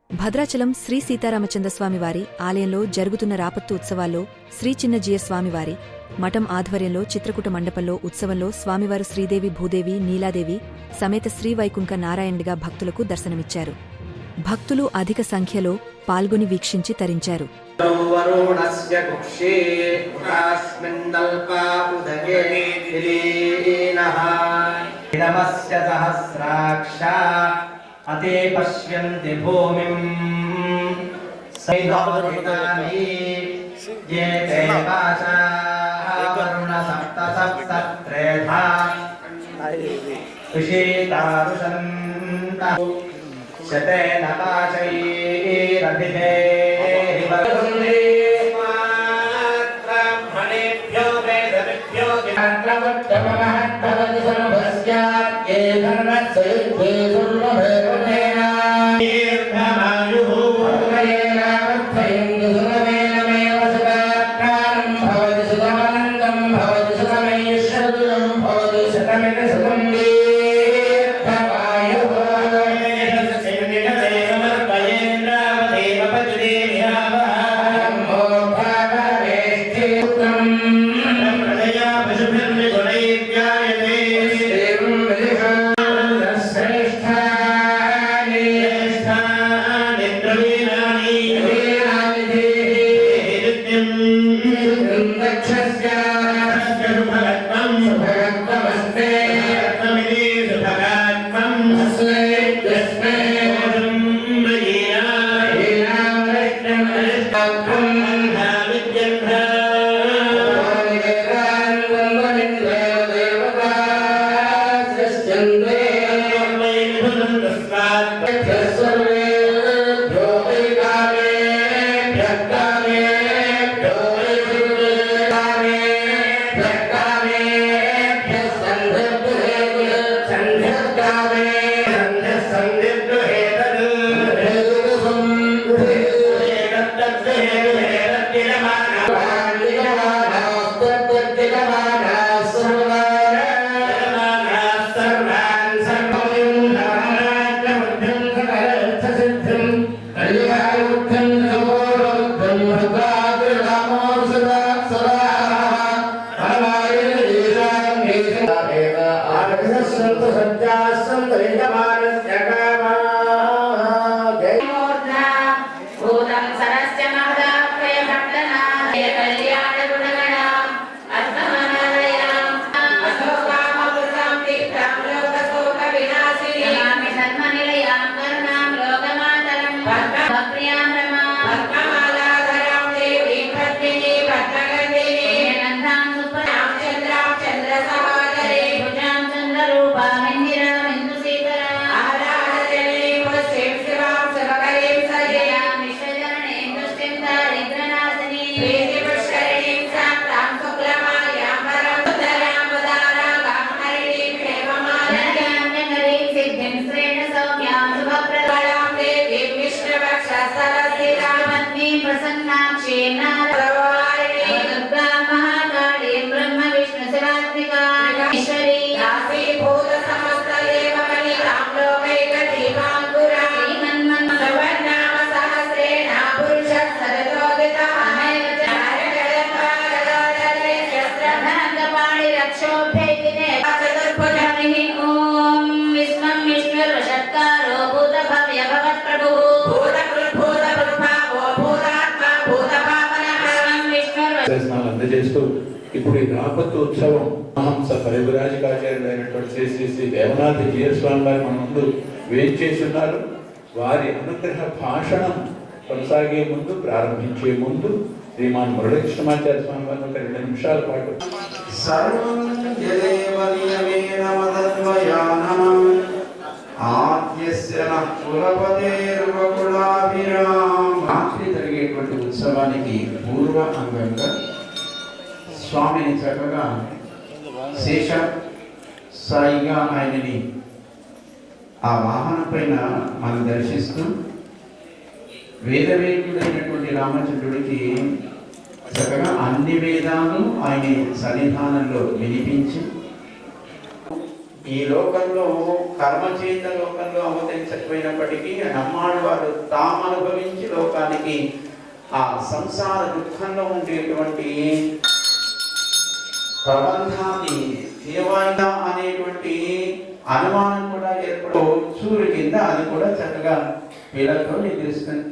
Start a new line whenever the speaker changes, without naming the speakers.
భద్రాచలం శ్రీ సీతారామచంద్రస్వామివారి ఆలయంలో జరుగుతున్న రాపత్తు ఉత్సవాల్లో శ్రీ చిన్నజీయ స్వామివారి మఠం ఆధ్వర్యంలో చిత్రకూట మండపంలో ఉత్సవంలో స్వామివారు శ్రీదేవి భూదేవి నీలాదేవి సమేత శ్రీవైకుంఠ నారాయణుడిగా భక్తులకు దర్శనమిచ్చారు. భక్తులు అధిక సంఖ్యలో పాల్గొని వీక్షించి తరించారు.
अते पश्यन्ति भूमिं सैदानि ये ते पाशावरुणसप्तसप्तत्रेधा विषेतारुषन्तः शतेन पाशैरभिधे ब्राह्मणेभ्यो वेदविभ्यो भवति सर्वस्यात् ये धर्मस्यैभ्ये
అందజేస్తూ ఇప్పుడు ఈ రాపత్తు ఉత్సవం మహంస పరివిరాజకాచార్యులైనటువంటి శ్రీ శ్రీ శ్రీ దేవనాథ జీయస్వామి వారి మన ముందు వేయించేసి ఉన్నారు. వారి అనుగ్రహ భాషణం కొనసాగే ముందు ప్రారంభించే ముందు శ్రీమాన్ మురళీకృష్ణమాచార్య స్వామి వారిని ఒక 2 నిమిషాల పాటు జరిగేటువంటి ఉత్సవానికి పూర్వ అంగంగా స్వామిని చక్కగా శేష సాయిగా ఆయనని ఆ వాహనం పైన మనం దర్శిస్తూ వేదవేద్యుడైనటువంటి రామచంద్రుడికి చక్కగా అన్ని వేదాలు ఆయన సన్నిధానంలో వినిపించి ఈ లోకంలో కర్మచేత లోకంలో అవతరించకపోయినప్పటికీ నమ్మాడు వారు తాము అనుభవించి లోకానికి ఆ సంసార దుఃఖంలో ఉండేటువంటి ప్రబంధాన్ని ఏమైనా అనేటువంటి అనుమానం కూడా ఏర్పడో చూరు కింద అది కూడా చక్కగా వీళ్ళతో నిద్రిస్తుంది.